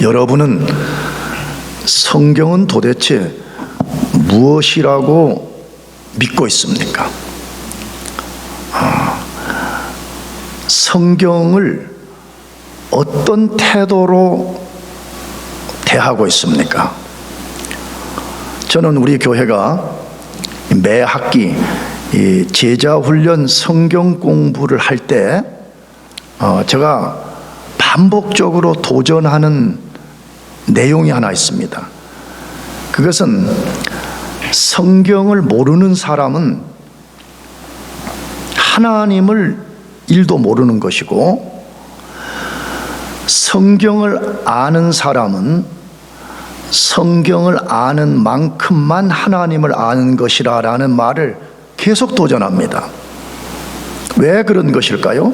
여러분은 성경은 도대체 무엇이라고 믿고 있습니까? 성경을 어떤 태도로 대하고 있습니까? 저는 우리 교회가 매 학기 제자훈련 성경 공부를 할 때 제가 반복적으로 도전하는 내용이 하나 있습니다. 그것은 성경을 모르는 사람은 하나님을 1도 모르는 것이고, 성경을 아는 사람은 성경을 아는 만큼만 하나님을 아는 것이라는 말을 계속 도전합니다. 왜 그런 것일까요?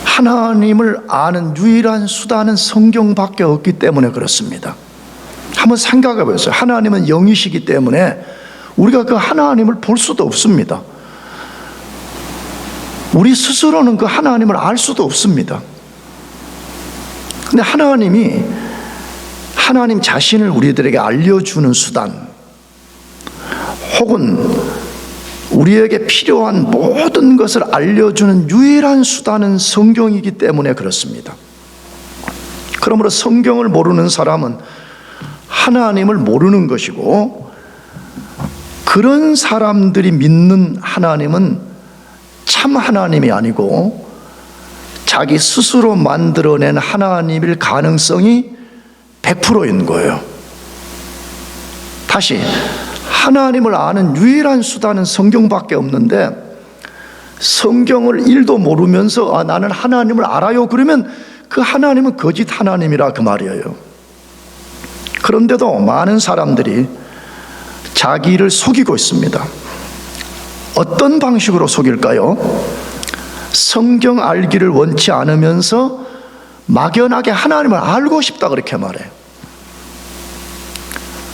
하나님을 아는 유일한 수단은 성경밖에 없기 때문에 그렇습니다. 한번 생각해 보세요. 하나님은 영이시기 때문에 우리가 그 하나님을 볼 수도 없습니다. 우리 스스로는 그 하나님을 알 수도 없습니다. 근데 하나님이 하나님 자신을 우리들에게 알려주는 수단, 혹은 우리에게 필요한 모든 것을 알려주는 유일한 수단은 성경이기 때문에 그렇습니다. 그러므로 성경을 모르는 사람은 하나님을 모르는 것이고, 그런 사람들이 믿는 하나님은 참 하나님이 아니고 자기 스스로 만들어낸 하나님일 가능성이 100%인 거예요. 다시, 하나님을 아는 유일한 수단은 성경밖에 없는데 성경을 1도 모르면서 나는 하나님을 알아요, 그러면 그 하나님은 거짓 하나님이라 그 말이에요. 그런데도 많은 사람들이 자기를 속이고 있습니다. 어떤 방식으로 속일까요? 성경 알기를 원치 않으면서 막연하게 하나님을 알고 싶다 그렇게 말해요.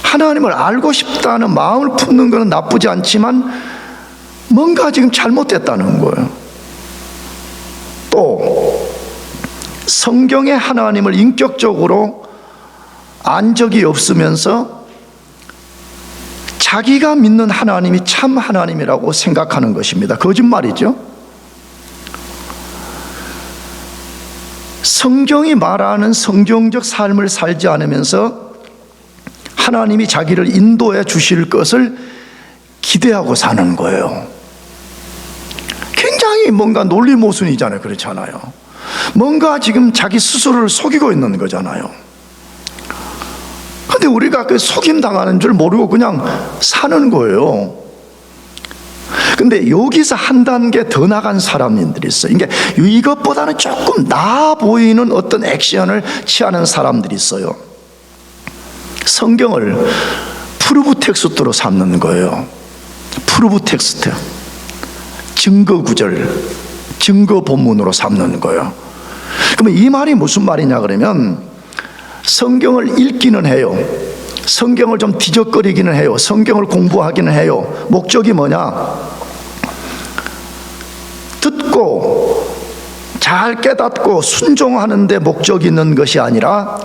하나님을 알고 싶다는 마음을 품는 것은 나쁘지 않지만 뭔가 지금 잘못됐다는 거예요. 또 성경의 하나님을 인격적으로 안 적이 없으면서 자기가 믿는 하나님이 참 하나님이라고 생각하는 것입니다. 거짓말이죠. 성경이 말하는 성경적 삶을 살지 않으면서 하나님이 자기를 인도해 주실 것을 기대하고 사는 거예요. 굉장히 뭔가 논리모순이잖아요. 그렇잖아요. 뭔가 지금 자기 스스로를 속이고 있는 거잖아요. 근데 우리가 그 속임 당하는 줄 모르고 그냥 사는 거예요. 근데 여기서 한 단계 더 나간 사람들이 있어요. 이게 이것보다는 조금 나아 보이는 어떤 액션을 취하는 사람들이 있어요. 성경을 프루브 텍스트로 삼는 거예요. 프루브 텍스트, 증거 구절, 증거 본문으로 삼는 거예요. 그러면 이 말이 무슨 말이냐 그러면, 성경을 읽기는 해요. 성경을 좀 뒤적거리기는 해요. 성경을 공부하기는 해요. 목적이 뭐냐? 듣고 잘 깨닫고 순종하는 데 목적이 있는 것이 아니라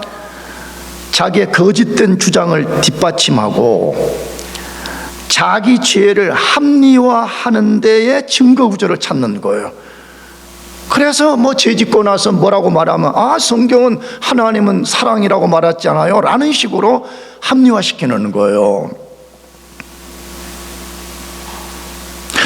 자기의 거짓된 주장을 뒷받침하고 자기 죄를 합리화하는 데에 증거 구절을 찾는 거예요. 그래서 죄 짓고 나서 뭐라고 말하면 성경은 하나님은 사랑이라고 말했잖아요 라는 식으로 합리화시키는 거예요.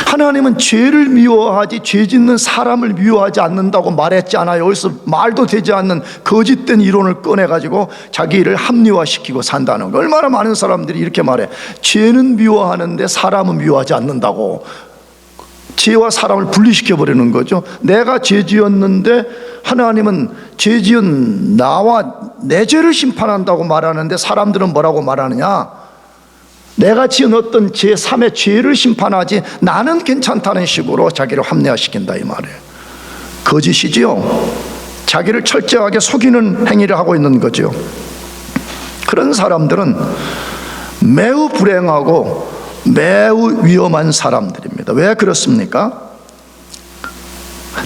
하나님은 죄를 미워하지 죄 짓는 사람을 미워하지 않는다고 말했잖아요. 여기서 말도 되지 않는 거짓된 이론을 꺼내가지고 자기를 합리화시키고 산다는 거. 얼마나 많은 사람들이 이렇게 말해. 죄는 미워하는데 사람은 미워하지 않는다고. 죄와 사람을 분리시켜버리는 거죠. 내가 죄 지었는데 하나님은 죄 지은 나와 내 죄를 심판한다고 말하는데 사람들은 뭐라고 말하느냐? 내가 지은 어떤 제3의 죄를 심판하지 나는 괜찮다는 식으로 자기를 합리화시킨다 이 말이에요. 거짓이지요. 자기를 철저하게 속이는 행위를 하고 있는 거죠. 그런 사람들은 매우 불행하고 매우 위험한 사람들입니다. 왜 그렇습니까?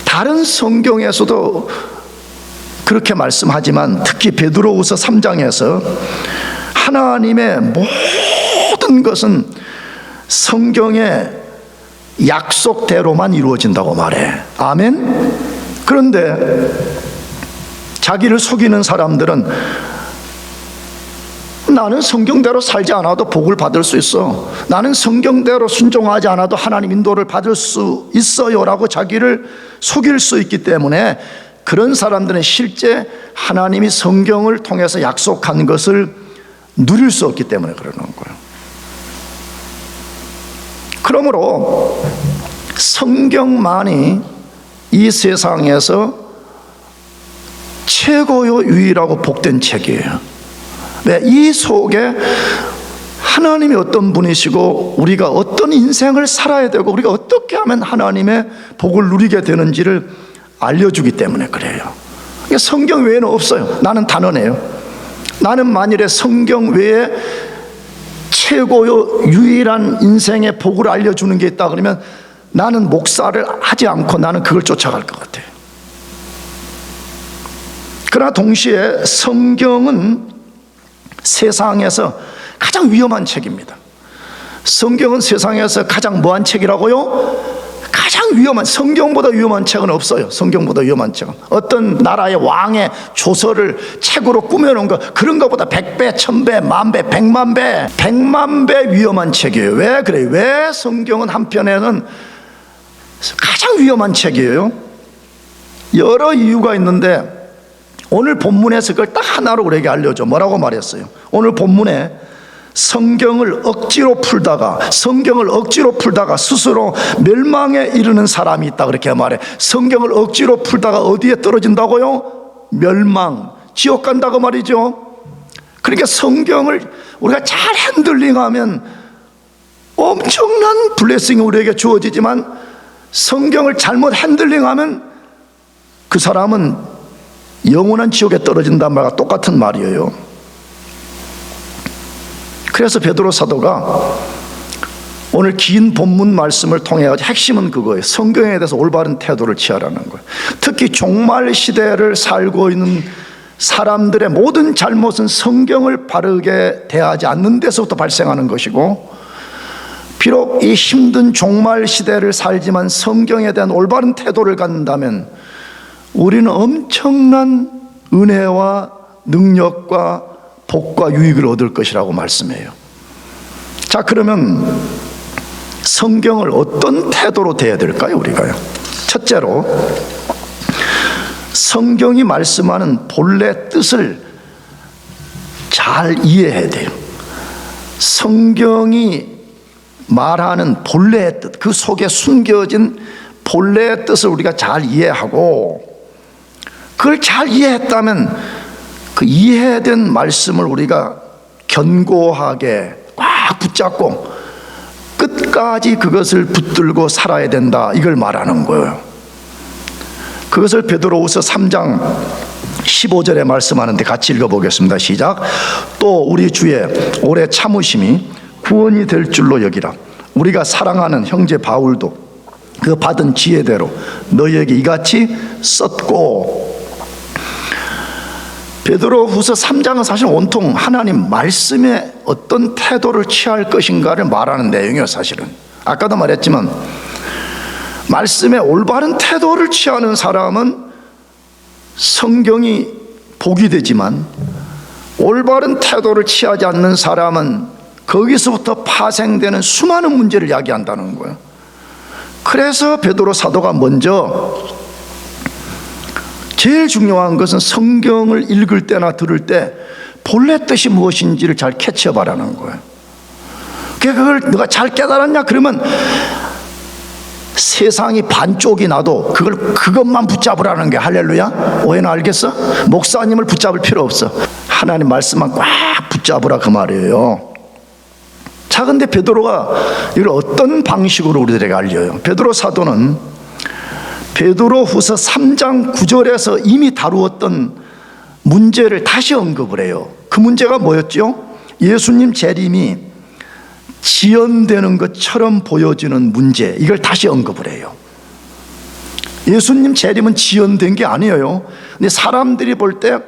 다른 성경에서도 그렇게 말씀하지만 특히 베드로후서 3장에서 하나님의 모든 것은 성경의 약속대로만 이루어진다고 말해. 아멘? 그런데 자기를 속이는 사람들은 나는 성경대로 살지 않아도 복을 받을 수 있어, 나는 성경대로 순종하지 않아도 하나님 인도를 받을 수 있어요 라고 자기를 속일 수 있기 때문에 그런 사람들은 실제 하나님이 성경을 통해서 약속한 것을 누릴 수 없기 때문에 그러는 거예요. 그러므로 성경만이 이 세상에서 최고요 유일하고 복된 책이에요. 네, 이 속에 하나님이 어떤 분이시고 우리가 어떤 인생을 살아야 되고 우리가 어떻게 하면 하나님의 복을 누리게 되는지를 알려주기 때문에 그래요. 성경 외에는 없어요. 나는 단언해요. 나는 만일에 성경 외에 최고요 유일한 인생의 복을 알려주는 게 있다 그러면 나는 목사를 하지 않고 나는 그걸 쫓아갈 것 같아요. 그러나 동시에 성경은 세상에서 가장 위험한 책입니다. 성경은 세상에서 가장 뭐한 책이라고요? 가장 위험한, 성경보다 위험한 책은 없어요. 성경보다 위험한 책은 어떤 나라의 왕의 조서를 책으로 꾸며놓은 거, 그런 것보다 100배, 1000배, 만배, 100만 배, 100만 배 위험한 책이에요. 왜 그래요? 왜 성경은 한편에는 가장 위험한 책이에요? 여러 이유가 있는데 오늘 본문에서 그걸 딱 하나로 우리에게 알려줘. 뭐라고 말했어요? 오늘 본문에 성경을 억지로 풀다가 스스로 멸망에 이르는 사람이 있다 그렇게 말해. 성경을 억지로 풀다가 어디에 떨어진다고요? 멸망, 지옥 간다고 말이죠. 그러니까 성경을 우리가 잘 핸들링하면 엄청난 블레싱이 우리에게 주어지지만 성경을 잘못 핸들링하면 그 사람은 영원한 지옥에 떨어진다는 말과 똑같은 말이에요. 그래서 베드로 사도가 오늘 긴 본문 말씀을 통해 핵심은 그거예요. 성경에 대해서 올바른 태도를 취하라는 거예요. 특히 종말 시대를 살고 있는 사람들의 모든 잘못은 성경을 바르게 대하지 않는 데서부터 발생하는 것이고, 비록 이 힘든 종말 시대를 살지만 성경에 대한 올바른 태도를 갖는다면 우리는 엄청난 은혜와 능력과 복과 유익을 얻을 것이라고 말씀해요. 자, 그러면 성경을 어떤 태도로 대해야 될까요, 우리가요? 첫째로, 성경이 말씀하는 본래 뜻을 잘 이해해야 돼요. 성경이 말하는 본래의 뜻, 그 속에 숨겨진 본래의 뜻을 우리가 잘 이해하고, 그걸 잘 이해했다면 그 이해된 말씀을 우리가 견고하게 꽉 붙잡고 끝까지 그것을 붙들고 살아야 된다, 이걸 말하는 거예요. 그것을 베드로후서 3장 15절에 말씀하는데 같이 읽어보겠습니다. 시작. 또 우리 주의 오래 참으심이 구원이 될 줄로 여기라. 우리가 사랑하는 형제 바울도 그 받은 지혜대로 너희에게 이같이 썼고. 베드로후서 3장은 사실 온통 하나님 말씀에 어떤 태도를 취할 것인가를 말하는 내용이에요. 사실은 아까도 말했지만 말씀에 올바른 태도를 취하는 사람은 성경이 복이 되지만 올바른 태도를 취하지 않는 사람은 거기서부터 파생되는 수많은 문제를 야기한다는 거예요. 그래서 베드로 사도가 먼저 제일 중요한 것은 성경을 읽을 때나 들을 때 본래 뜻이 무엇인지를 잘 캐치해봐라는 거예요. 그걸 너가 잘 깨달았냐? 그러면 세상이 반쪽이 나도 그것만 붙잡으라는 게, 할렐루야? 오해는 알겠어? 목사님을 붙잡을 필요 없어. 하나님 말씀만 꽉 붙잡으라 그 말이에요. 자, 근데 베드로가 이걸 어떤 방식으로 우리들에게 알려요? 베드로 사도는 베드로후서 3장 9절에서 이미 다루었던 문제를 다시 언급을 해요. 그 문제가 뭐였죠? 예수님 재림이 지연되는 것처럼 보여지는 문제, 이걸 다시 언급을 해요. 예수님 재림은 지연된 게 아니에요. 근데 사람들이 볼 때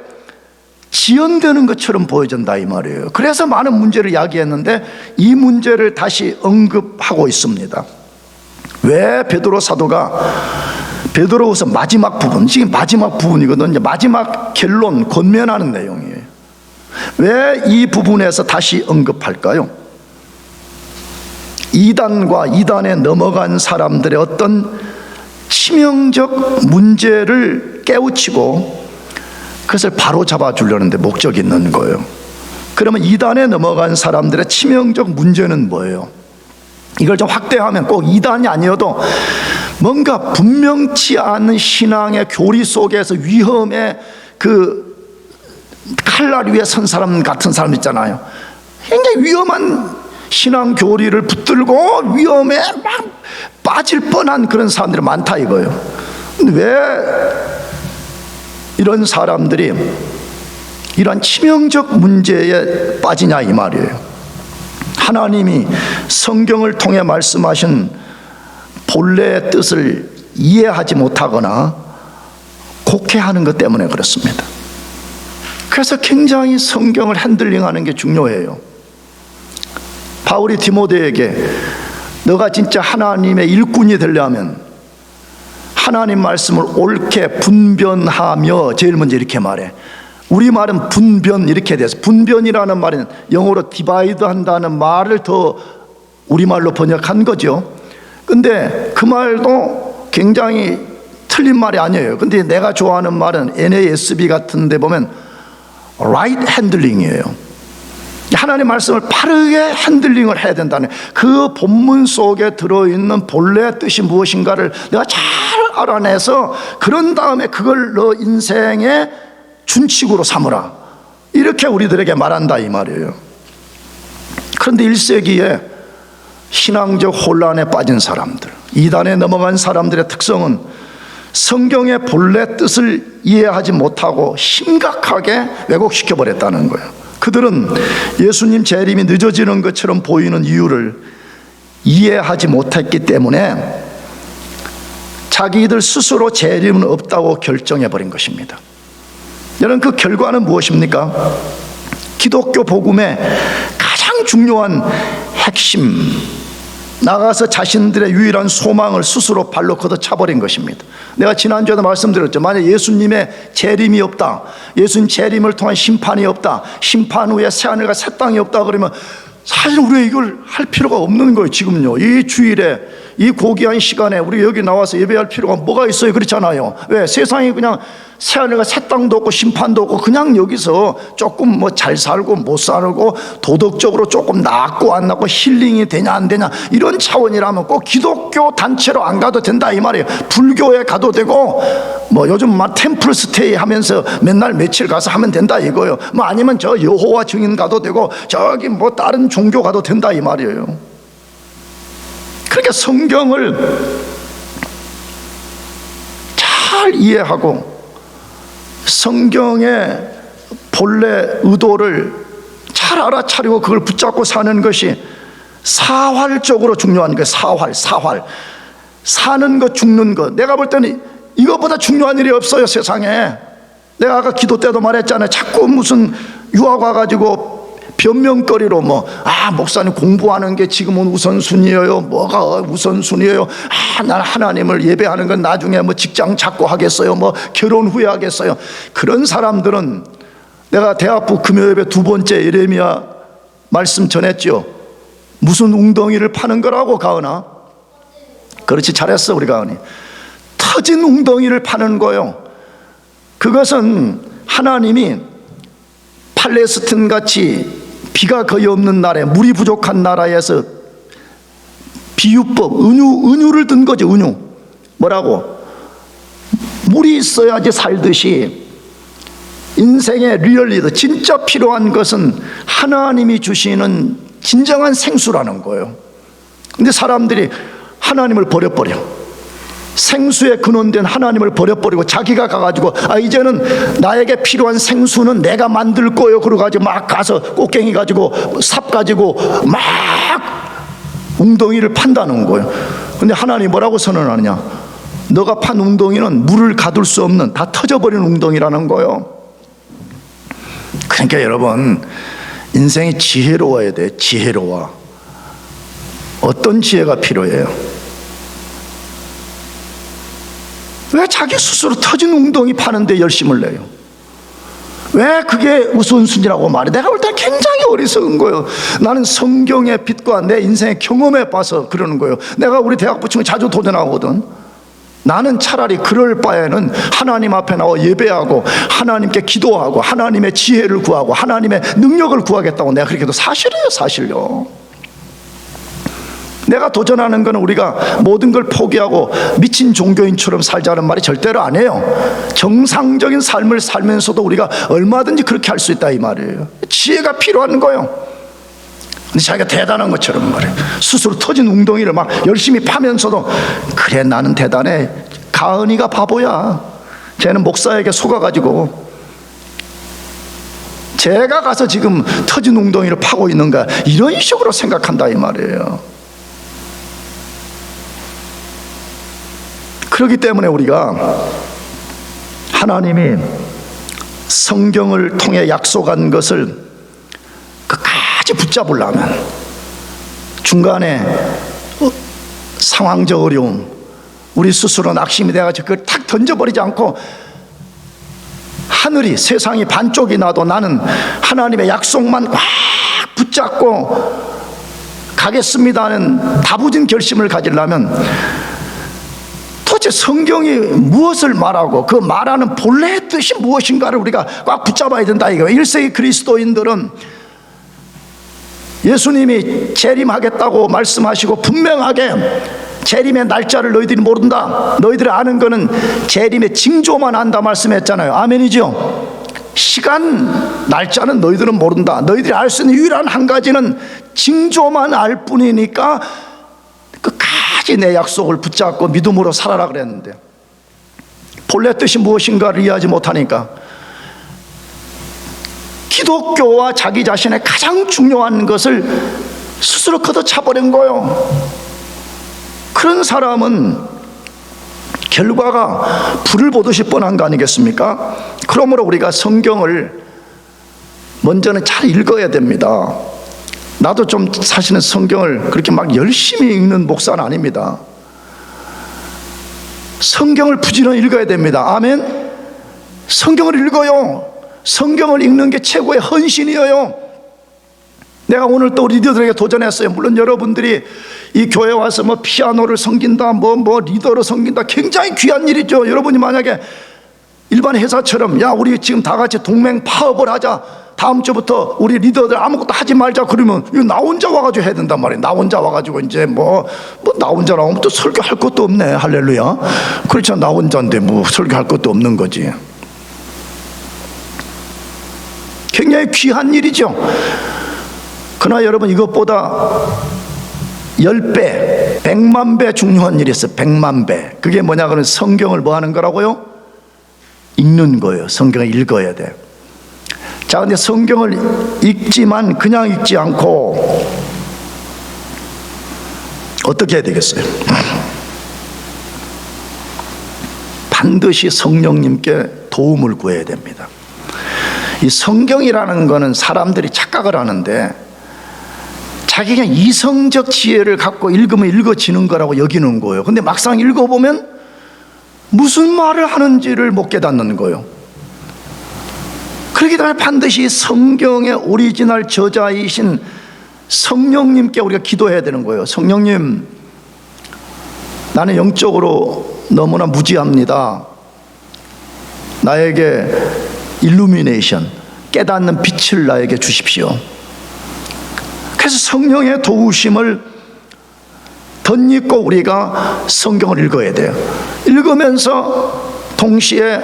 지연되는 것처럼 보여진다 이 말이에요. 그래서 많은 문제를 야기했는데 이 문제를 다시 언급하고 있습니다. 왜 베드로 사도가 베드로후서 마지막 부분, 지금 마지막 부분이거든요. 이제 마지막 결론 권면하는 내용이에요. 왜 이 부분에서 다시 언급할까요? 이단과 이단에 넘어간 사람들의 어떤 치명적 문제를 깨우치고 그것을 바로 잡아주려는 데 목적이 있는 거예요. 그러면 이단에 넘어간 사람들의 치명적 문제는 뭐예요? 이걸 좀 확대하면 꼭 이단이 아니어도 뭔가 분명치 않은 신앙의 교리 속에서 위험의 그 칼날 위에 선 사람 같은 사람 있잖아요. 굉장히 위험한 신앙 교리를 붙들고 위험에 막 빠질 뻔한 그런 사람들이 많다 이거예요. 근데 왜 이런 사람들이 이런 치명적 문제에 빠지냐 이 말이에요. 하나님이 성경을 통해 말씀하신 본래의 뜻을 이해하지 못하거나 곡해하는 것 때문에 그렇습니다. 그래서 굉장히 성경을 핸들링하는 게 중요해요. 바울이 디모데에게 너가 진짜 하나님의 일꾼이 되려면 하나님 말씀을 옳게 분변하며, 제일 먼저 이렇게 말해. 우리말은 분변 이렇게 돼서, 분변이라는 말은 영어로 디바이드 한다는 말을 더 우리말로 번역한 거죠. 근데 그 말도 굉장히 틀린 말이 아니에요. 근데 내가 좋아하는 말은 NASB 같은 데 보면 right handling이에요. 하나님 말씀을 바르게 핸들링을 해야 된다는, 그 본문 속에 들어있는 본래 뜻이 무엇인가를 내가 잘 알아내서 그런 다음에 그걸 너 인생의 준칙으로 삼으라, 이렇게 우리들에게 말한다 이 말이에요. 그런데 1세기에 신앙적 혼란에 빠진 사람들, 이단에 넘어간 사람들의 특성은 성경의 본래 뜻을 이해하지 못하고 심각하게 왜곡시켜 버렸다는 거예요. 그들은 예수님 재림이 늦어지는 것처럼 보이는 이유를 이해하지 못했기 때문에 자기들 스스로 재림은 없다고 결정해 버린 것입니다. 여러분, 그 결과는 무엇입니까? 기독교 복음의 가장 중요한 핵심, 나가서 자신들의 유일한 소망을 스스로 발로 걷어차버린 것입니다. 내가 지난주에도 말씀드렸죠. 만약 예수님의 재림이 없다, 예수님 재림을 통한 심판이 없다, 심판 후에 새하늘과 새 땅이 없다 그러면 사실 우리가 이걸 할 필요가 없는 거예요. 지금요, 이 주일에 이 고귀한 시간에 우리 여기 나와서 예배할 필요가 뭐가 있어요? 그렇잖아요. 왜? 세상이 그냥 새하늘과 새 땅도 없고 심판도 없고 그냥 여기서 조금 뭐 잘 살고 못 살고 도덕적으로 조금 낫고 안 낫고 힐링이 되냐 안 되냐 이런 차원이라면 꼭 기독교 단체로 안 가도 된다 이 말이에요. 불교에 가도 되고 뭐 요즘 막 템플 스테이 하면서 맨날 며칠 가서 하면 된다 이거예요. 뭐 아니면 저 여호와 증인 가도 되고 저기 뭐 다른 종교 가도 된다 이 말이에요. 그러니까 성경을 잘 이해하고 성경의 본래 의도를 잘 알아차리고 그걸 붙잡고 사는 것이 사활적으로 중요한 거예요. 사활. 사는 것, 죽는 것. 내가 볼 때는 이것보다 중요한 일이 없어요, 세상에. 내가 아까 기도 때도 말했잖아요. 자꾸 무슨 유학 와가지고 변명거리로 목사님 공부하는 게 지금은 우선순위예요. 뭐가 우선순위예요? 난 하나님을 예배하는 건 나중에 직장 잡고 하겠어요. 결혼 후에 하겠어요. 그런 사람들은, 내가 대학부 금요예배 2번째 예레미야 말씀 전했죠. 무슨 웅덩이를 파는 거라고, 가은아? 그렇지, 잘했어 우리 가은이. 터진 웅덩이를 파는 거예요. 그것은 하나님이 팔레스틴 같이 비가 거의 없는 나라에, 물이 부족한 나라에서 비유법, 은유를 든 거죠. 은유. 뭐라고? 물이 있어야지 살듯이 인생의 리얼리더, 진짜 필요한 것은 하나님이 주시는 진정한 생수라는 거예요. 근데 사람들이 하나님을 버려버려. 생수의 근원된 하나님을 버려버리고 자기가 가가지고 이제는 나에게 필요한 생수는 내가 만들 거예요. 그러가지고 막 가서 꽃갱이 가지고 삽 가지고 막 웅덩이를 판다는 거예요. 근데 하나님 뭐라고 선언하느냐? 너가 판 웅덩이는 물을 가둘 수 없는, 다 터져버린 웅덩이라는 거예요. 그러니까 여러분, 인생이 지혜로워야 돼. 지혜로워. 어떤 지혜가 필요해요? 왜 자기 스스로 터진 웅덩이 파는데 열심을 내요? 왜 그게 우선순위라고 말해? 내가 볼 때 굉장히 어리석은 거예요. 나는 성경의 빛과 내 인생의 경험에 봐서 그러는 거예요. 내가 우리 대학 부친구 자주 도전하거든. 나는 차라리 그럴 바에는 하나님 앞에 나와 예배하고 하나님께 기도하고 하나님의 지혜를 구하고 하나님의 능력을 구하겠다고 내가 그렇게 해도 사실이에요. 사실요. 내가 도전하는 것은 우리가 모든 걸 포기하고 미친 종교인처럼 살자는 말이 절대로 아니에요. 정상적인 삶을 살면서도 우리가 얼마든지 그렇게 할 수 있다 이 말이에요. 지혜가 필요한 거예요. 근데 자기가 대단한 것처럼 말해. 스스로 터진 웅덩이를 막 열심히 파면서도 그래 나는 대단해. 가은이가 바보야. 쟤는 목사에게 속아가지고 제가 가서 지금 터진 웅덩이를 파고 있는가, 이런 식으로 생각한다 이 말이에요. 그렇기 때문에 우리가 하나님이 성경을 통해 약속한 것을 끝까지 붙잡으려면 중간에 상황적 어려움, 우리 스스로 낙심이 돼가지고 그걸 탁 던져버리지 않고 하늘이, 세상이 반쪽이 나도 나는 하나님의 약속만 꽉 붙잡고 가겠습니다 하는 다부진 결심을 가지려면 도대체 성경이 무엇을 말하고 그 말하는 본래의 뜻이 무엇인가를 우리가 꽉 붙잡아야 된다 이거예요. 1세기 그리스도인들은 예수님이 재림하겠다고 말씀하시고 분명하게 재림의 날짜를 너희들이 모른다, 너희들이 아는 거는 재림의 징조만 안다 말씀했잖아요. 아멘이죠? 시간 날짜는 너희들은 모른다. 너희들이 알 수 있는 유일한 한 가지는 징조만 알 뿐이니까 끝까지 내 약속을 붙잡고 믿음으로 살아라 그랬는데 본래 뜻이 무엇인가를 이해하지 못하니까 기독교와 자기 자신의 가장 중요한 것을 스스로 걷어차버린 거예요. 그런 사람은 결과가 불을 보듯이 뻔한 거 아니겠습니까? 그러므로 우리가 성경을 먼저는 잘 읽어야 됩니다. 나도 좀 사실은 성경을 그렇게 막 열심히 읽는 목사는 아닙니다. 성경을 부지런히 읽어야 됩니다. 아멘. 성경을 읽어요. 성경을 읽는 게 최고의 헌신이에요. 내가 오늘 또 우리 리더들에게 도전했어요. 물론 여러분들이 이 교회 와서 뭐 피아노를 섬긴다, 뭐 리더로 섬긴다, 굉장히 귀한 일이죠. 여러분이 만약에 일반 회사처럼 야 우리 지금 다 같이 동맹 파업을 하자, 다음 주부터 우리 리더들 아무것도 하지 말자 그러면 이거 나 혼자 와가지고 해야 된단 말이에요. 나 혼자 와가지고 이제 나 혼자 나오면 또 설교할 것도 없네. 할렐루야. 그렇죠. 나 혼자인데 뭐 설교할 것도 없는 거지. 굉장히 귀한 일이죠. 그러나 여러분 이것보다 10배, 100만 배 중요한 일이 있어요. 100만 배. 그게 뭐냐 그러면 성경을 뭐 하는 거라고요? 읽는 거예요. 성경을 읽어야 돼. 자, 근데 성경을 읽지만 그냥 읽지 않고 어떻게 해야 되겠어요? 반드시 성령님께 도움을 구해야 됩니다. 이 성경이라는 거는 사람들이 착각을 하는데 자기가 이성적 지혜를 갖고 읽으면 읽어지는 거라고 여기는 거예요. 근데 막상 읽어보면 무슨 말을 하는지를 못 깨닫는 거예요. 그렇기 때문에 반드시 성경의 오리지널 저자이신 성령님께 우리가 기도해야 되는 거예요. 성령님, 나는 영적으로 너무나 무지합니다. 나에게 일루미네이션, 깨닫는 빛을 나에게 주십시오. 그래서 성령의 도우심을 덧입고 우리가 성경을 읽어야 돼요. 읽으면서 동시에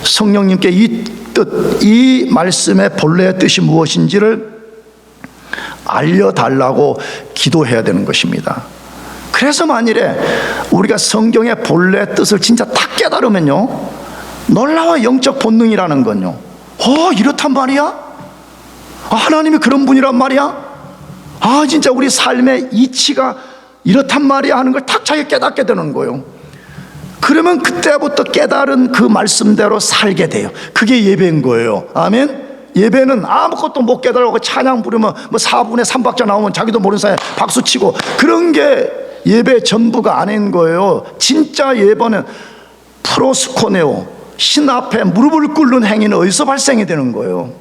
성령님께 이 뜻, 이 말씀의 본래의 뜻이 무엇인지를 알려달라고 기도해야 되는 것입니다. 그래서 만일에 우리가 성경의 본래 뜻을 진짜 딱 깨달으면요, 놀라운 영적 본능이라는 건요, 이렇단 말이야? 하나님이 그런 분이란 말이야? 진짜 우리 삶의 이치가 이렇단 말이야 하는 걸 탁 자기 깨닫게 되는 거예요. 그 그러면 그때부터 깨달은 그 말씀대로 살게 돼요. 그게 예배인 거예요. 아멘. 예배는 아무것도 못 깨달고 찬양 부르면 뭐 4분의 3박자 나오면 자기도 모르는 사이에 박수치고 그런 게 예배 전부가 아닌 거예요. 진짜 예배는 프로스코네오, 신 앞에 무릎을 꿇는 행위는 어디서 발생이 되는 거예요?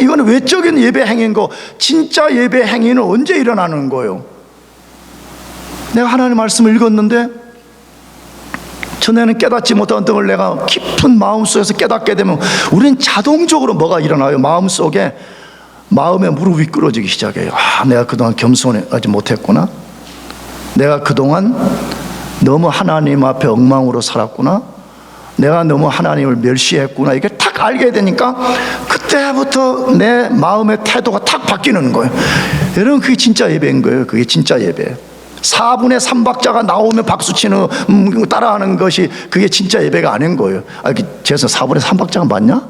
이거는 외적인 예배 행위인 거, 진짜 예배 행위는 언제 일어나는 거예요? 내가 하나님 말씀을 읽었는데 전에는 깨닫지 못한 등을 내가 깊은 마음속에서 깨닫게 되면 우리는 자동적으로 뭐가 일어나요? 마음속에 마음의 무릎이 꿇어지기 시작해요. 내가 그동안 겸손하지 못했구나. 내가 그동안 너무 하나님 앞에 엉망으로 살았구나. 내가 너무 하나님을 멸시했구나. 이게 탁 알게 되니까 그때부터 내 마음의 태도가 탁 바뀌는 거예요. 여러분, 그게 진짜 예배인 거예요. 그게 진짜 예배. 4분의 3박자가 나오면 박수치는 따라하는 것이 그게 진짜 예배가 아닌 거예요. 그래서 4분의 3박자가 맞냐?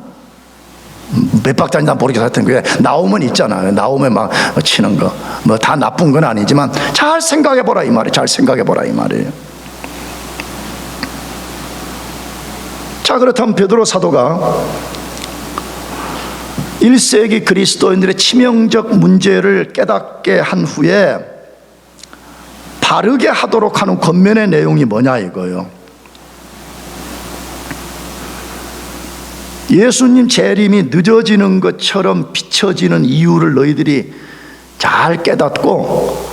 몇 박자인지 모르겠어. 하여튼 그게 나오면 있잖아요. 나오면 막 치는 거. 뭐 다 나쁜 건 아니지만 잘 생각해보라 이 말이에요. 잘 생각해보라 이 말이에요. 자, 그렇다면 베드로 사도가 1세기 그리스도인들의 치명적 문제를 깨닫게 한 후에 바르게 하도록 하는 권면의 내용이 뭐냐 이거예요. 예수님 재림이 늦어지는 것처럼 비춰지는 이유를 너희들이 잘 깨닫고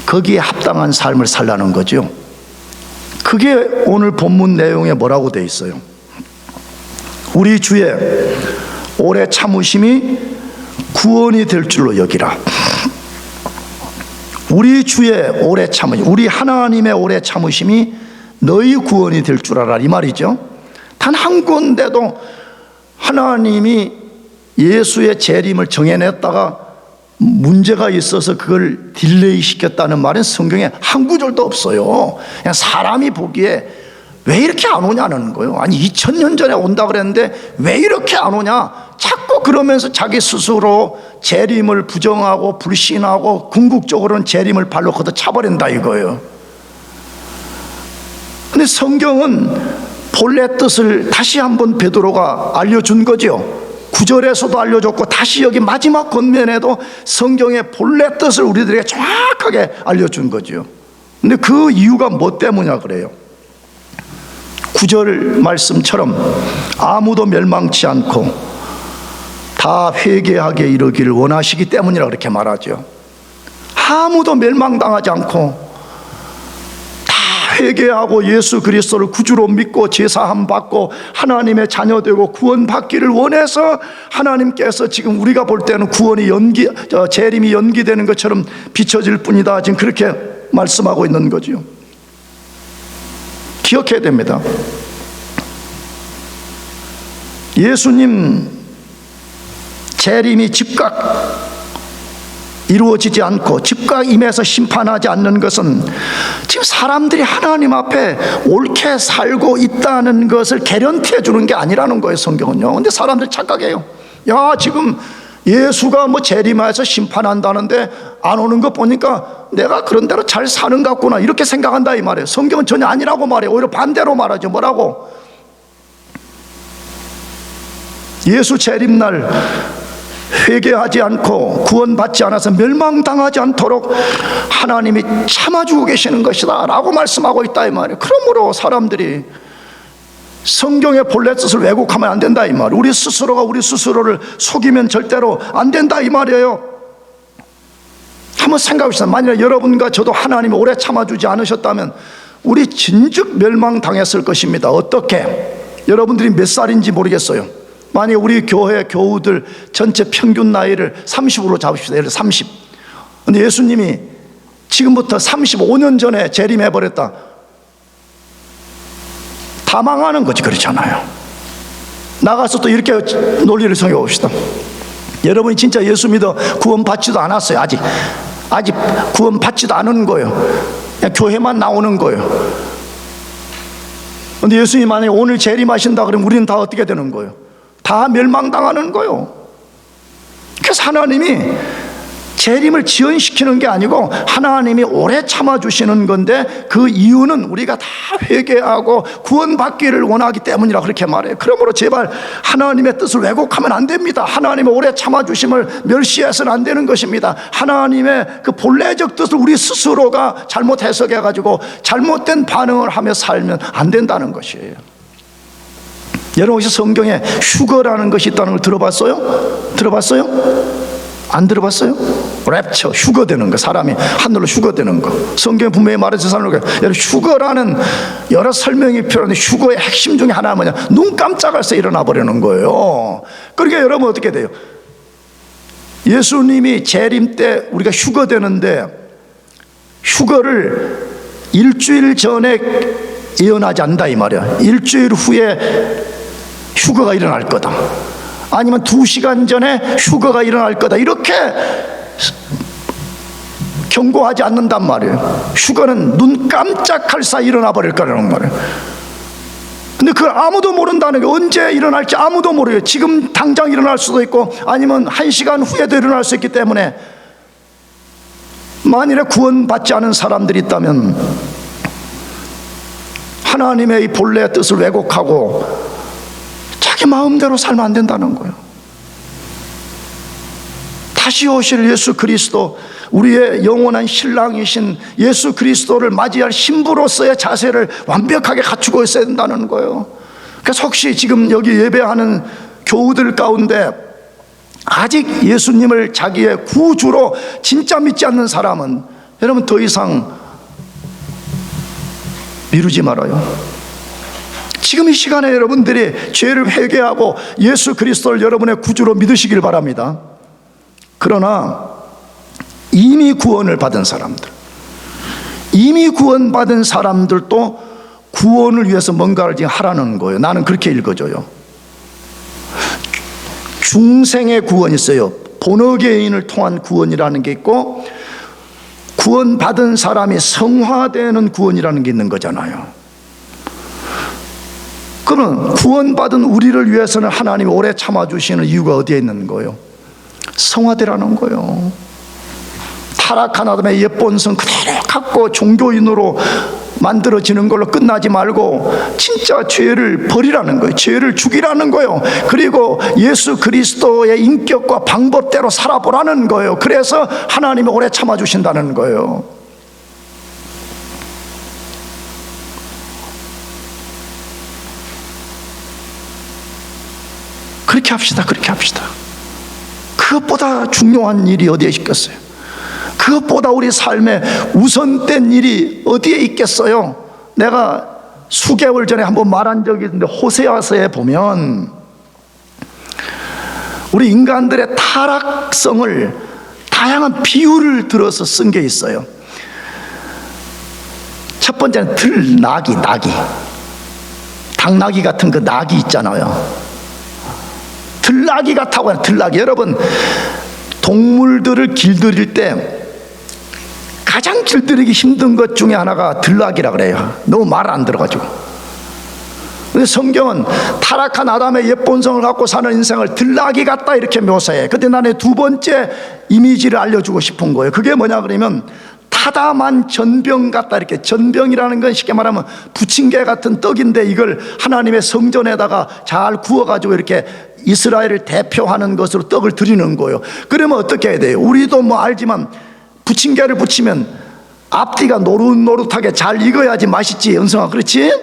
거기에 합당한 삶을 살라는 거죠. 그게 오늘 본문 내용에 뭐라고 돼 있어요? 우리 주의 오래 참으심이 구원이 될 줄로 여기라. 우리 주의 오래 참으심, 우리 하나님의 오래 참으심이 너희 구원이 될 줄 알아 이 말이죠. 단 한 군데도 하나님이 예수의 재림을 정해냈다가 문제가 있어서 그걸 딜레이 시켰다는 말은 성경에 한 구절도 없어요. 그냥 사람이 보기에 왜 이렇게 안 오냐는 거예요. 아니 2000년 전에 온다 그랬는데 왜 이렇게 안 오냐, 자꾸 그러면서 자기 스스로 재림을 부정하고 불신하고 궁극적으로는 재림을 발로 걷어 차버린다 이거예요. 근데 성경은 본래 뜻을 다시 한번 베드로가 알려준 거죠. 9절에서도 알려줬고 다시 여기 마지막 권면에도 성경의 본래 뜻을 우리들에게 정확하게 알려준 거죠. 근데 그 이유가 뭐 때문이냐 그래요. 9절 말씀처럼 아무도 멸망치 않고 다 회개하게 이르기를 원하시기 때문이라 그렇게 말하죠. 아무도 멸망당하지 않고 회개하고 예수 그리스도를 구주로 믿고 제사함 받고 하나님의 자녀 되고 구원받기를 원해서 하나님께서 지금 우리가 볼 때는 구원이 재림이 연기되는 것처럼 비춰질 뿐이다, 지금 그렇게 말씀하고 있는 거죠. 기억해야 됩니다. 예수님 재림이 즉각 이루어지지 않고 즉각 임해서 심판하지 않는 것은 지금 사람들이 하나님 앞에 옳게 살고 있다는 것을 개런티해 주는 게 아니라는 거예요, 성경은요. 근데 사람들이 착각해요. 야, 지금 예수가 뭐 재림해서 심판한다는데 안 오는 거 보니까 내가 그런 대로 잘 사는 것 같구나, 이렇게 생각한다 이 말이에요. 성경은 전혀 아니라고 말해요. 오히려 반대로 말하죠. 뭐라고? 예수 재림날 회개하지 않고 구원받지 않아서 멸망당하지 않도록 하나님이 참아주고 계시는 것이다 라고 말씀하고 있다 이 말이에요. 그러므로 사람들이 성경의 본래 뜻을 왜곡하면 안 된다 이 말이에요. 우리 스스로가 우리 스스로를 속이면 절대로 안 된다 이 말이에요. 한번 생각해보시다. 만약에 여러분과 저도 하나님이 오래 참아주지 않으셨다면 우리 진즉 멸망당했을 것입니다. 어떻게? 여러분들이 몇 살인지 모르겠어요. 만약에 우리 교회 교우들 전체 평균 나이를 30으로 잡읍시다. 예를 들어 30. 근데 예수님이 지금부터 35년 전에 재림해버렸다. 다 망하는 거지. 그렇잖아요. 나가서 또 이렇게 논리를 성경해봅시다. 여러분이 진짜 예수 믿어 구원받지도 않았어요. 아직 구원받지도 않은 거예요. 그냥 교회만 나오는 거예요. 근데 예수님이 만약에 오늘 재림하신다 그러면 우리는 다 어떻게 되는 거예요? 다 멸망당하는 거예요. 그래서 하나님이 재림을 지연시키는 게 아니고 하나님이 오래 참아주시는 건데, 그 이유는 우리가 다 회개하고 구원받기를 원하기 때문이라 그렇게 말해요. 그러므로 제발 하나님의 뜻을 왜곡하면 안 됩니다. 하나님의 오래 참아주심을 멸시해서는 안 되는 것입니다. 하나님의 그 본래적 뜻을 우리 스스로가 잘못 해석해가지고 잘못된 반응을 하며 살면 안 된다는 것이에요. 여러분 혹시 성경에 휴거라는 것이 있다는 걸 들어봤어요? 들어봤어요? 안 들어봤어요? 랩처, 휴거되는 거, 사람이 하늘로 휴거되는 거. 성경에 분명히 말해주잖아요. 여러분 휴거라는 여러 설명이 필요한데, 휴거의 핵심 중에 하나는 뭐냐? 눈 깜짝할 새 일어나 버리는 거예요. 그러니까 여러분 어떻게 돼요? 예수님이 재림 때 우리가 휴거되는데, 휴거를 일주일 전에 예언하지 않는다 이 말이야. 일주일 후에 휴거가 일어날 거다, 아니면 2시간 전에 휴거가 일어날 거다, 이렇게 경고하지 않는단 말이에요. 휴거는 눈 깜짝할 사이 일어나 버릴 거라는 말이에요. 근데 그걸 아무도 모른다는 게, 언제 일어날지 아무도 모르요. 지금 당장 일어날 수도 있고 아니면 1시간 후에도 일어날 수 있기 때문에, 만일에 구원받지 않은 사람들이 있다면 하나님의 이 본래의 뜻을 왜곡하고 자기 마음대로 살면 안 된다는 거예요. 다시 오실 예수 그리스도, 우리의 영원한 신랑이신 예수 그리스도를 맞이할 신부로서의 자세를 완벽하게 갖추고 있어야 된다는 거예요. 그래서 혹시 지금 여기 예배하는 교우들 가운데 아직 예수님을 자기의 구주로 진짜 믿지 않는 사람은, 여러분 더 이상 미루지 말아요. 지금 이 시간에 여러분들이 죄를 회개하고 예수 그리스도를 여러분의 구주로 믿으시길 바랍니다. 그러나 이미 구원을 받은 사람들, 이미 구원받은 사람들도 구원을 위해서 뭔가를 지금 하라는 거예요. 나는 그렇게 읽어줘요. 중생의 구원이 있어요. 본어게인을 통한 구원이라는 게 있고, 구원받은 사람이 성화되는 구원이라는 게 있는 거잖아요. 그러면 구원받은 우리를 위해서는 하나님이 오래 참아주시는 이유가 어디에 있는 거예요? 성화되라는 거예요. 타락한 아담의 옛 본성 그대로 갖고 종교인으로 만들어지는 걸로 끝나지 말고 진짜 죄를 버리라는 거예요. 죄를 죽이라는 거예요. 그리고 예수 그리스도의 인격과 방법대로 살아보라는 거예요. 그래서 하나님이 오래 참아주신다는 거예요. 그렇게 합시다. 그렇게 합시다. 그것보다 중요한 일이 어디에 있겠어요? 그것보다 우리 삶에 우선된 일이 어디에 있겠어요? 내가 수개월 전에 한번 말한 적이 있는데, 호세아서에 보면 우리 인간들의 타락성을 다양한 비유를 들어서 쓴 게 있어요. 첫 번째는 나귀, 당나귀 같은 그 나귀 있잖아요. 들나귀 같다고 해요. 들나귀. 여러분, 동물들을 길들일 때 가장 길들이기 힘든 것 중에 하나가 들나귀라 그래요. 너무 말 안 들어가지고. 근데 성경은 타락한 아담의 옛 본성을 갖고 사는 인생을 들나귀 같다 이렇게 묘사해. 근데 나는 두 번째 이미지를 알려주고 싶은 거예요. 그게 뭐냐 그러면, 타담한 전병 같다. 이렇게, 전병이라는 건 쉽게 말하면 부침개 같은 떡인데, 이걸 하나님의 성전에다가 잘 구워가지고 이렇게 이스라엘을 대표하는 것으로 떡을 드리는 거예요. 그러면 어떻게 해야 돼요? 우리도 뭐 알지만 부침개를 부치면 앞뒤가 노릇노릇하게 잘 익어야지 맛있지, 연성아, 그렇지?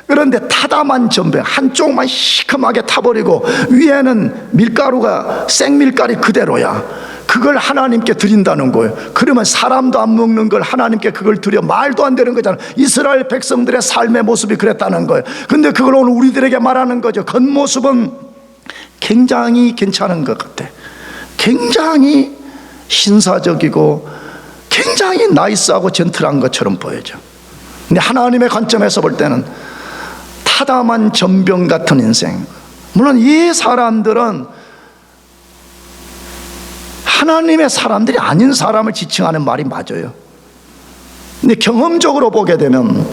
그런데 타담한 전병, 한쪽만 시큼하게 타버리고 위에는 밀가루가 생밀가루 그대로야. 그걸 하나님께 드린다는 거예요. 그러면 사람도 안 먹는 걸 하나님께 그걸 드려, 말도 안 되는 거잖아요. 이스라엘 백성들의 삶의 모습이 그랬다는 거예요. 근데 그걸 오늘 우리들에게 말하는 거죠. 겉모습은 굉장히 괜찮은 것 같아. 굉장히 신사적이고 굉장히 나이스하고 젠틀한 것처럼 보여져. 근데 하나님의 관점에서 볼 때는 타담한 전병 같은 인생. 물론 이 사람들은 하나님의 사람들이 아닌 사람을 지칭하는 말이 맞아요. 근데 경험적으로 보게 되면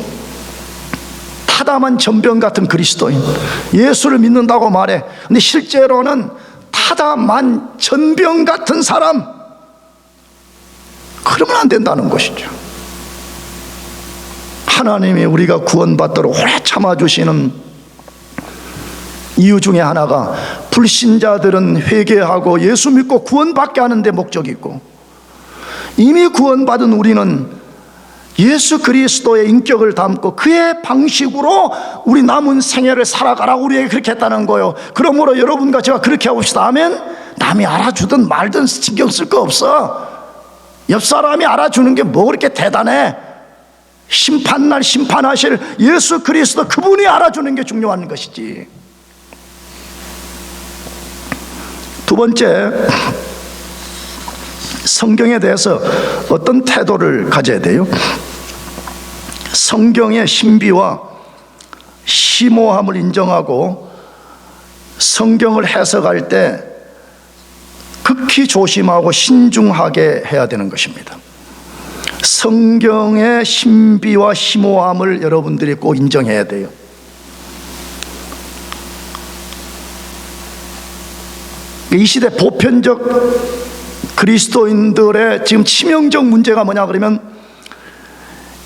타담한 전병 같은 그리스도인, 예수를 믿는다고 말해. 근데 실제로는 타담한 전병 같은 사람, 그러면 안 된다는 것이죠. 하나님이 우리가 구원받도록 오래 참아주시는 이유 중에 하나가 불신자들은 회개하고 예수 믿고 구원받게 하는 데 목적이 있고, 이미 구원받은 우리는 예수 그리스도의 인격을 담고 그의 방식으로 우리 남은 생애를 살아가라고 우리에게 그렇게 했다는 거예요. 그러므로 여러분과 제가 그렇게 해봅시다. 아멘. 남이 알아주든 말든 신경 쓸 거 없어. 옆 사람이 알아주는 게 뭐 그렇게 대단해. 심판날 심판하실 예수 그리스도 그분이 알아주는 게 중요한 것이지. 두 번째, 성경에 대해서 어떤 태도를 가져야 돼요? 성경의 신비와 심오함을 인정하고 성경을 해석할 때 극히 조심하고 신중하게 해야 되는 것입니다. 성경의 신비와 심오함을 여러분들이 꼭 인정해야 돼요. 이 시대 보편적 그리스도인들의 지금 치명적 문제가 뭐냐 그러면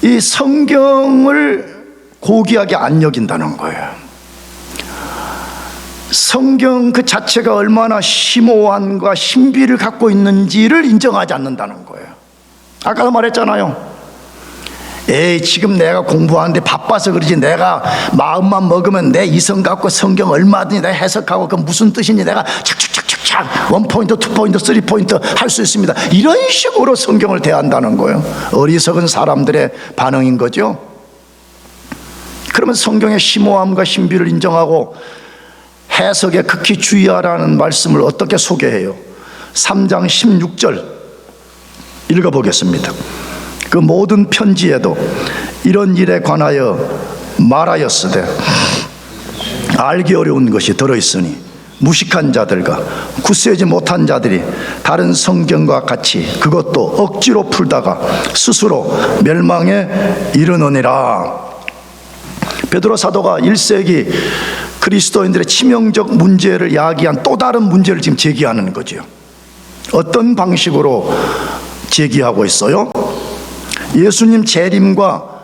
이 성경을 고귀하게 안 여긴다는 거예요. 성경 그 자체가 얼마나 심오함과 신비를 갖고 있는지를 인정하지 않는다는 거예요. 아까도 말했잖아요. 에이, 지금 내가 공부하는데 바빠서 그러지, 내가 마음만 먹으면 내 이성 갖고 성경 얼마든지 내가 해석하고 그 무슨 뜻인지 내가 착착착착착 원포인트, 투포인트, 쓰리포인트 할 수 있습니다. 이런 식으로 성경을 대한다는 거예요. 어리석은 사람들의 반응인 거죠. 그러면 성경의 심오함과 신비를 인정하고 해석에 극히 주의하라는 말씀을 어떻게 소개해요? 3장 16절 읽어보겠습니다. 그 모든 편지에도 이런 일에 관하여 말하였으되 알기 어려운 것이 들어있으니 무식한 자들과 굳세지 못한 자들이 다른 성경과 같이 그것도 억지로 풀다가 스스로 멸망에 이르느니라. 베드로 사도가 1세기 그리스도인들의 치명적 문제를 야기한 또 다른 문제를 지금 제기하는 거죠. 어떤 방식으로 제기하고 있어요? 예수님 재림과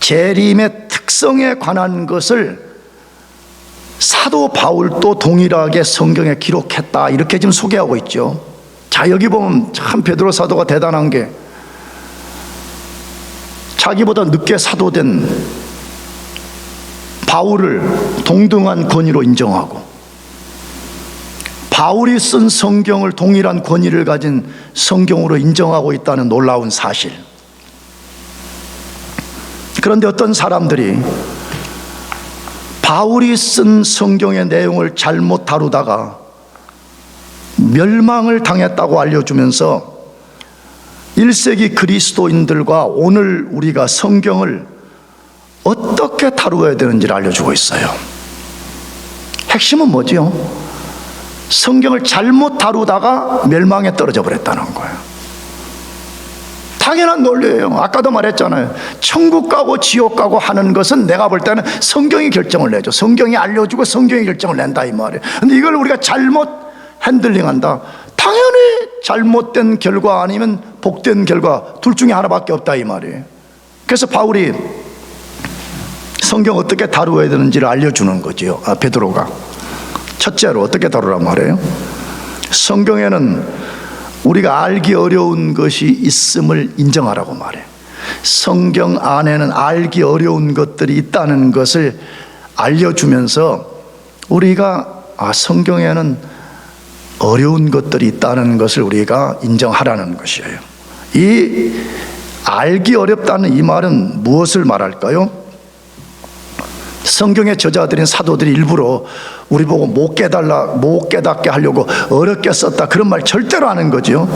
재림의 특성에 관한 것을 사도 바울도 동일하게 성경에 기록했다, 이렇게 지금 소개하고 있죠. 자, 여기 보면 참 베드로 사도가 대단한 게 자기보다 늦게 사도된 바울을 동등한 권위로 인정하고 바울이 쓴 성경을 동일한 권위를 가진 성경으로 인정하고 있다는 놀라운 사실. 그런데 어떤 사람들이 바울이 쓴 성경의 내용을 잘못 다루다가 멸망을 당했다고 알려주면서 1세기 그리스도인들과 오늘 우리가 성경을 어떻게 다루어야 되는지를 알려주고 있어요. 핵심은 뭐죠? 성경을 잘못 다루다가 멸망에 떨어져 버렸다는 거예요. 당연한 논리예요. 아까도 말했잖아요. 천국 가고 지옥 가고 하는 것은 내가 볼 때는 성경이 결정을 내죠. 성경이 알려주고 성경이 결정을 낸다, 이 말이에요. 근데 이걸 우리가 잘못 핸들링한다. 당연히 잘못된 결과 아니면 복된 결과 둘 중에 하나밖에 없다, 이 말이에요. 그래서 바울이 성경 어떻게 다루어야 되는지를 알려주는 거죠. 베드로가 첫째로 어떻게 다루란 말이에요? 성경에는 우리가 알기 어려운 것이 있음을 인정하라고 말해요. 성경 안에는 알기 어려운 것들이 있다는 것을 알려주면서 우리가 성경에는 어려운 것들이 있다는 것을 우리가 인정하라는 것이에요. 이 알기 어렵다는 이 말은 무엇을 말할까요? 성경의 저자들인 사도들이 일부러 우리 보고 못 깨닫게 하려고 어렵게 썼다, 그런 말 절대로 안 하는 거죠.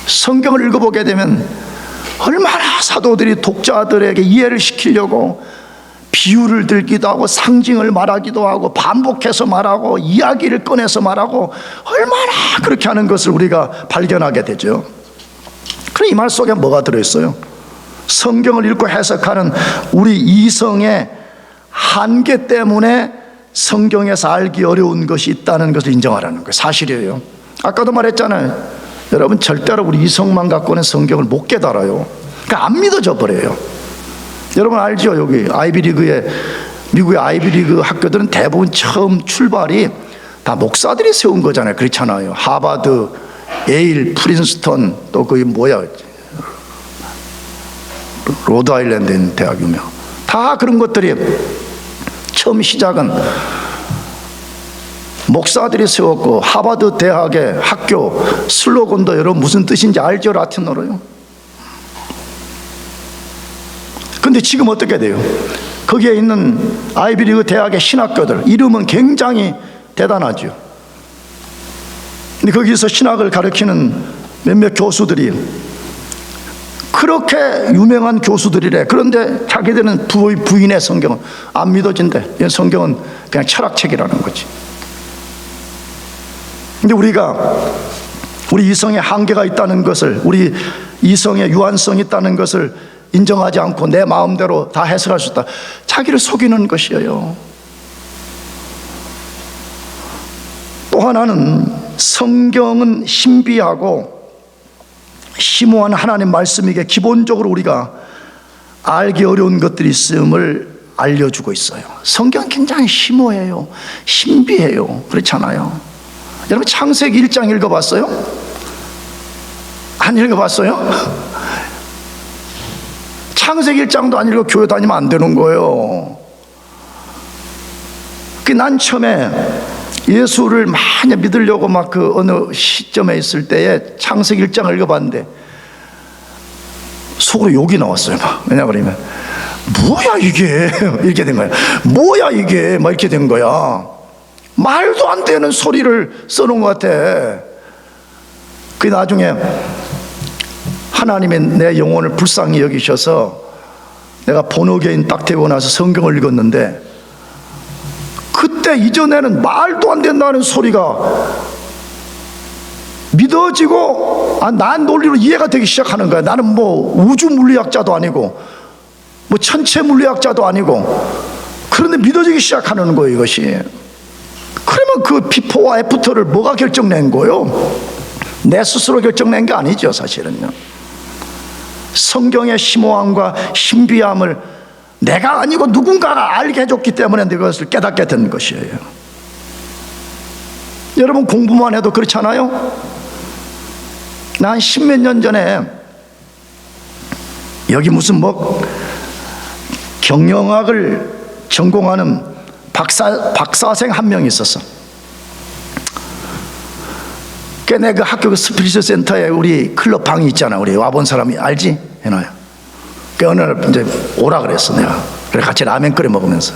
성경을 읽어보게 되면 얼마나 사도들이 독자들에게 이해를 시키려고 비유를 들기도 하고 상징을 말하기도 하고 반복해서 말하고 이야기를 꺼내서 말하고 얼마나 그렇게 하는 것을 우리가 발견하게 되죠. 그럼 이 말 속에 뭐가 들어있어요? 성경을 읽고 해석하는 우리 이성의 한계 때문에 성경에서 알기 어려운 것이 있다는 것을 인정하라는 거예요. 사실이에요. 아까도 말했잖아요. 여러분 절대로 우리 이성만 갖고는 성경을 못 깨달아요. 그러니까 안 믿어져 버려요. 여러분 알죠? 여기 아이비리그에, 미국의 아이비리그 학교들은 대부분 처음 출발이 다 목사들이 세운 거잖아요. 그렇잖아요. 하버드, 예일, 프린스턴, 또 그게 뭐야, 로드아일랜드 있는 대학 유명, 다 그런 것들이 처음 시작은 목사들이 세웠고, 하버드 대학의 학교 슬로건도 여러분 무슨 뜻인지 알죠? 라틴어로요. 근데 지금 어떻게 돼요? 거기에 있는 아이비리그 대학의 신학교들 이름은 굉장히 대단하죠. 근데 거기서 신학을 가르치는 몇몇 교수들이 그렇게 유명한 교수들이래. 그런데 자기들은 부인의 성경은 안 믿어진대. 이 성경은 그냥 철학책이라는 거지. 근데 우리가 우리 이성의 한계가 있다는 것을, 우리 이성의 유한성이 있다는 것을 인정하지 않고 내 마음대로 다 해석할 수 있다, 자기를 속이는 것이에요. 또 하나는 성경은 신비하고 심오한 하나님 말씀이기에 기본적으로 우리가 알기 어려운 것들이 있음을 알려주고 있어요. 성경은 굉장히 심오해요. 신비해요. 그렇잖아요. 여러분 창세기 1장 읽어봤어요? 안 읽어봤어요? 창세기 1장도 안 읽고 교회 다니면 안 되는 거예요. 난 처음에 예수를 많이 믿으려고 막 그 어느 시점에 있을 때에 창세기 1장을 읽어봤는데 속으로 욕이 나왔어요. 막. 왜냐 그러면 뭐야 이게 이렇게 된 거야. 뭐야 이게 막 이렇게 된 거야. 말도 안 되는 소리를 써놓은 것 같아. 그 나중에 하나님이 내 영혼을 불쌍히 여기셔서 내가 본어게인 딱 되고 나서 성경을 읽었는데, 그때 이전에는 말도 안 된다는 소리가 믿어지고 난 논리로 이해가 되기 시작하는 거야. 나는 뭐 우주 물리학자도 아니고 뭐 천체 물리학자도 아니고, 그런데 믿어지기 시작하는 거예요 이것이. 그러면 그 비포와 애프터를 뭐가 결정낸 거예요? 내 스스로 결정낸 게 아니죠 사실은요. 성경의 심오함과 신비함을 내가 아니고 누군가가 알게 해줬기 때문에 그것을 깨닫게 된 것이에요. 여러분 공부만 해도 그렇잖아요. 난 십몇 년 전에 여기 무슨 뭐 경영학을 전공하는 박사생 한 명이 있었어. 내 그 학교 그 스피리트 센터에 우리 클럽 방이 있잖아. 우리 와본 사람이 알지? 해놔요. 그 어느 날 이제 오라 그랬어 내가. 그래 같이 라면 끓여 먹으면서,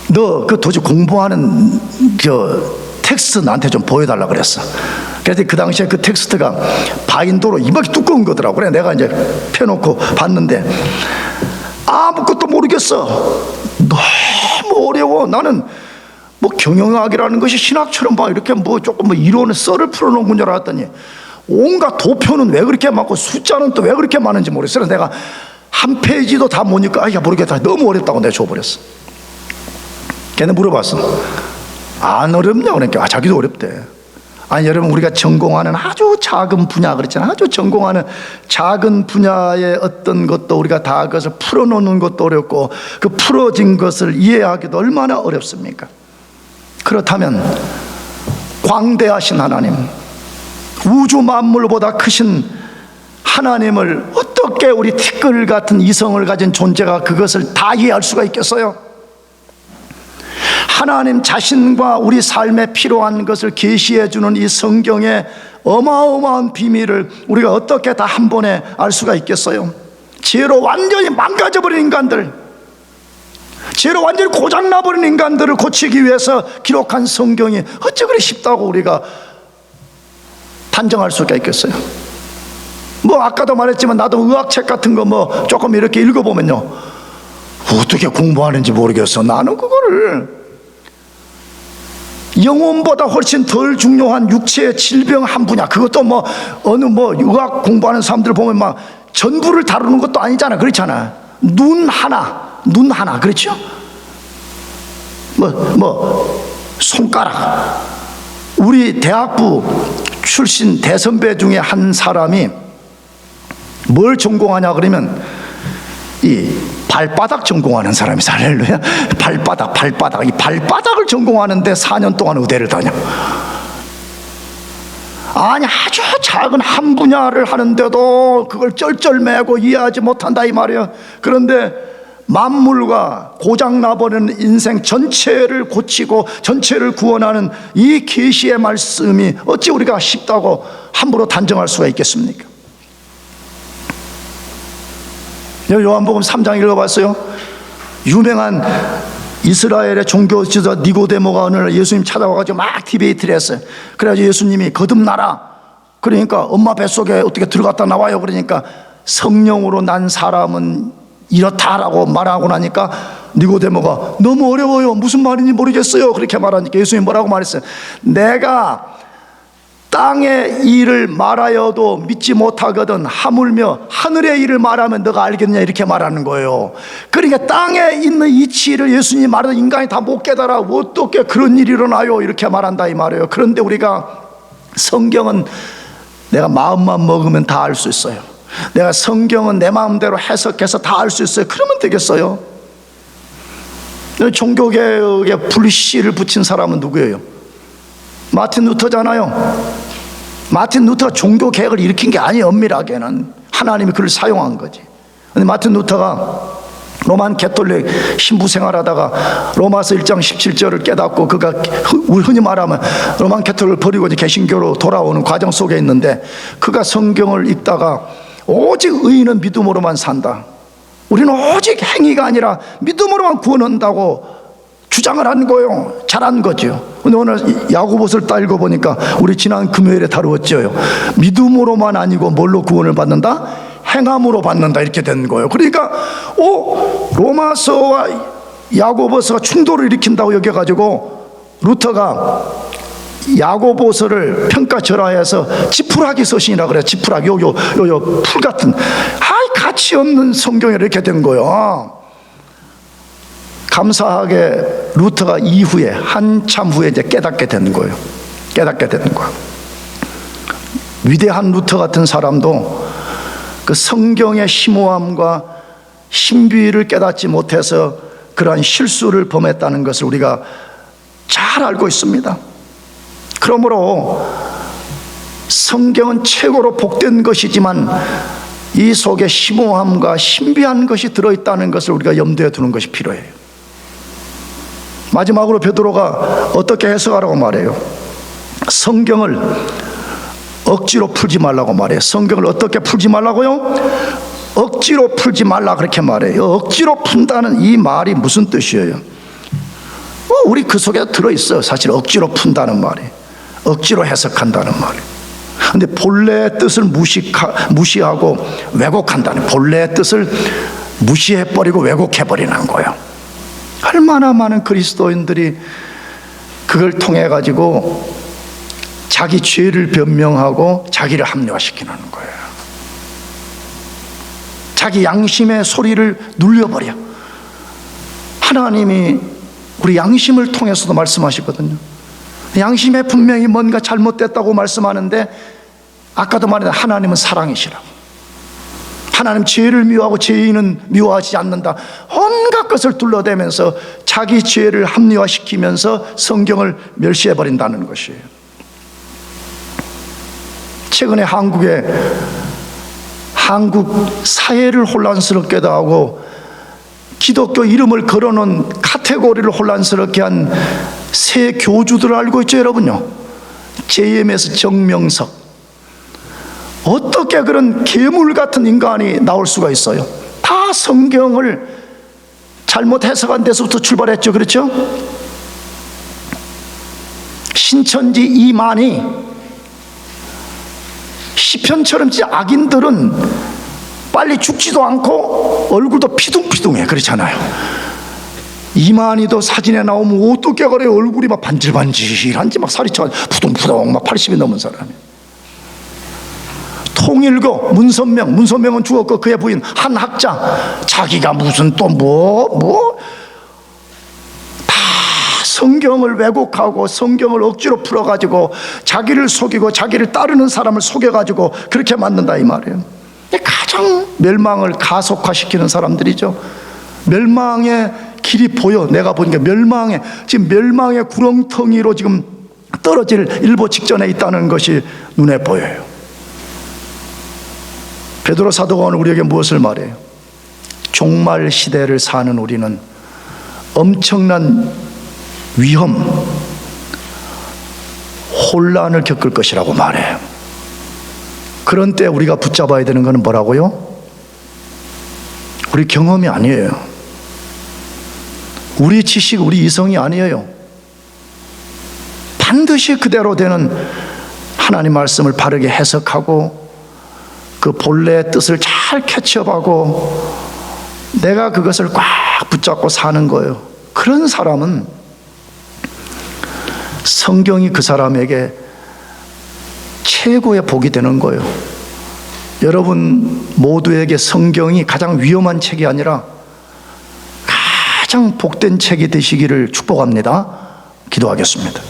너 그 도저히 공부하는 저 텍스트 나한테 좀 보여달라 그랬어. 그래서 그 당시에 그 텍스트가 바인도로 이만큼 두꺼운 거더라고. 그래 내가 이제 펴놓고 봤는데 아무것도 모르겠어. 너무 어려워. 나는 뭐 경영학이라는 것이 신학처럼 막 이렇게 뭐 조금 뭐 이론의 썰을 풀어놓은 건 줄 알았더니 온갖 도표는 왜 그렇게 많고 숫자는 또 왜 그렇게 많은지 모르겠어. 그래서 내가 한 페이지도 다 모니까 야 모르겠다, 너무 어렵다고 내가 줘버렸어. 걔네 물어봤어. 안 어렵냐? 그러니까 자기도 어렵대. 아니 여러분 우리가 전공하는 아주 작은 분야 그랬잖아요. 아주 전공하는 작은 분야의 어떤 것도 우리가 다 그것을 풀어놓는 것도 어렵고 그 풀어진 것을 이해하기도 얼마나 어렵습니까? 그렇다면 광대하신 하나님, 우주 만물보다 크신 하나님을 어떻게 우리 티끌 같은 이성을 가진 존재가 그것을 다 이해할 수가 있겠어요? 하나님 자신과 우리 삶에 필요한 것을 계시해 주는 이 성경의 어마어마한 비밀을 우리가 어떻게 다 한 번에 알 수가 있겠어요? 죄로 완전히 망가져버린 인간들, 죄로 완전히 고장나버린 인간들을 고치기 위해서 기록한 성경이 어찌 그리 쉽다고 우리가 단정할 수가 있겠어요? 뭐 아까도 말했지만 나도 의학책 같은 거 뭐 조금 이렇게 읽어보면요, 어떻게 공부하는지 모르겠어. 나는 그거를 영혼보다 훨씬 덜 중요한 육체의 질병 한 분야, 그것도 뭐 어느 뭐 의학 공부하는 사람들 보면 막 전부를 다루는 것도 아니잖아. 그렇잖아. 눈 하나 그렇죠? 뭐 손가락. 우리 대학부 출신 대선배 중에 한 사람이 뭘 전공하냐 그러면 이 발바닥 전공하는 사람이 있어요. 할렐루야. 발바닥 이 발바닥을 전공하는데 4년 동안 의대를 다녀. 아니 아주 작은 한 분야를 하는데도 그걸 쩔쩔매고 이해하지 못한다 이 말이에요. 그런데 만물과 고장나버리는 인생 전체를 고치고 전체를 구원하는 이 계시의 말씀이 어찌 우리가 쉽다고 함부로 단정할 수가 있겠습니까? 요한복음 3장 읽어봤어요? 유명한 이스라엘의 종교 지도자 니고데모가 어느 날 예수님 찾아와가지고 막 디베이트를 했어요. 그래가지고 예수님이 거듭나라. 그러니까 엄마 뱃속에 어떻게 들어갔다 나와요. 그러니까 성령으로 난 사람은 이렇다라고 말하고 나니까 니고데모가 너무 어려워요. 무슨 말인지 모르겠어요. 그렇게 말하니까 예수님이 뭐라고 말했어요? 내가 땅의 일을 말하여도 믿지 못하거든 하물며 하늘의 일을 말하면 너가 알겠냐 이렇게 말하는 거예요. 그러니까 땅에 있는 이치를 예수님이 말해도 인간이 다 못 깨달아. 어떻게 그런 일이 일어나요 이렇게 말한다 이 말이에요. 그런데 우리가 성경은 내가 마음만 먹으면 다 알 수 있어요. 내가 성경은 내 마음대로 해석해서 다 알 수 있어요. 그러면 되겠어요? 종교개혁에 불씨를 붙인 사람은 누구예요? 마틴 루터잖아요. 마틴 루터가 종교개혁을 일으킨 게 아니에요. 엄밀하게는 하나님이 그를 사용한 거지. 근데 마틴 루터가 로만 가톨릭 신부 생활하다가 로마서 1장 17절을 깨닫고 그가 흔히 말하면 로만 가톨릭을 버리고 이제 개신교로 돌아오는 과정 속에 있는데 그가 성경을 읽다가 오직 의인은 믿음으로만 산다. 우리는 오직 행위가 아니라 믿음으로만 구원한다고 주장을 하는 거예요. 잘한 거죠. 근데 오늘 야고보서를 딱 읽어보니까 우리 지난 금요일에 다루었죠. 믿음으로만 아니고 뭘로 구원을 받는다? 행함으로 받는다 이렇게 된 거예요. 그러니까 로마서와 야고보서가 충돌을 일으킨다고 여겨가지고 루터가 야고보서를 평가절하해서 지푸라기 서신이라 그래요. 지푸라기 요 풀 같은 가치 없는 성경이 이렇게 된 거예요. 감사하게 루터가 이후에 한참 후에 이제 깨닫게 되는 거예요. 깨닫게 되는 거예요. 위대한 루터 같은 사람도 그 성경의 심오함과 신비를 깨닫지 못해서 그러한 실수를 범했다는 것을 우리가 잘 알고 있습니다. 그러므로 성경은 최고로 복된 것이지만 이 속에 심오함과 신비한 것이 들어있다는 것을 우리가 염두에 두는 것이 필요해요. 마지막으로 베드로가 어떻게 해석하라고 말해요? 성경을 억지로 풀지 말라고 말해요. 성경을 어떻게 풀지 말라고요? 억지로 풀지 말라 그렇게 말해요. 억지로 푼다는 이 말이 무슨 뜻이에요? 우리 그 속에 들어있어요. 사실 억지로 푼다는 말이, 억지로 해석한다는 말이. 근데 본래의 뜻을 무시하고 왜곡한다는, 본래의 뜻을 무시해버리고 왜곡해버리는 거예요. 얼마나 많은 그리스도인들이 그걸 통해 가지고 자기 죄를 변명하고 자기를 합리화시키는 거예요. 자기 양심의 소리를 눌려버려. 하나님이 우리 양심을 통해서도 말씀하시거든요. 양심에 분명히 뭔가 잘못됐다고 말씀하는데 아까도 말했는데 하나님은 사랑이시라고. 하나님 죄를 미워하고 죄인은 미워하지 않는다. 온갖 것을 둘러대면서 자기 죄를 합리화시키면서 성경을 멸시해버린다는 것이에요. 최근에 한국 사회를 혼란스럽게도 하고 기독교 이름을 걸어놓은 카테고리를 혼란스럽게 한 새 교주들을 알고 있죠, 여러분요? JMS 정명석. 어떻게 그런 괴물 같은 인간이 나올 수가 있어요? 다 성경을 잘못 해석한 데서부터 출발했죠, 그렇죠? 신천지 이만희, 시편처럼 진짜 악인들은 빨리 죽지도 않고 얼굴도 피둥피둥해, 그렇잖아요. 이만희도 사진에 나오면 어떻게 그래, 얼굴이 막 반질반질한지 막 살이 쳐 푸둥푸둥 막 80이 넘은 사람이. 통일교 문선명은 죽었고 그의 부인 한학자, 자기가 무슨 또 다 성경을 왜곡하고 성경을 억지로 풀어가지고 자기를 속이고 자기를 따르는 사람을 속여가지고 그렇게 만든다 이 말이에요. 가장 멸망을 가속화시키는 사람들이죠. 멸망의 길이 보여. 내가 보니까 지금 멸망의 구렁텅이로 지금 떨어질 일보 직전에 있다는 것이 눈에 보여요. 베드로 사도가 오늘 우리에게 무엇을 말해요? 종말 시대를 사는 우리는 엄청난 위험, 혼란을 겪을 것이라고 말해요. 그런 때 우리가 붙잡아야 되는 것은 뭐라고요? 우리 경험이 아니에요. 우리 지식, 우리 이성이 아니에요. 반드시 그대로 되는 하나님 말씀을 바르게 해석하고 그 본래의 뜻을 잘 캐치업하고 내가 그것을 꽉 붙잡고 사는 거예요. 그런 사람은 성경이 그 사람에게 최고의 복이 되는 거예요. 여러분 모두에게 성경이 가장 위험한 책이 아니라 가장 복된 책이 되시기를 축복합니다. 기도하겠습니다.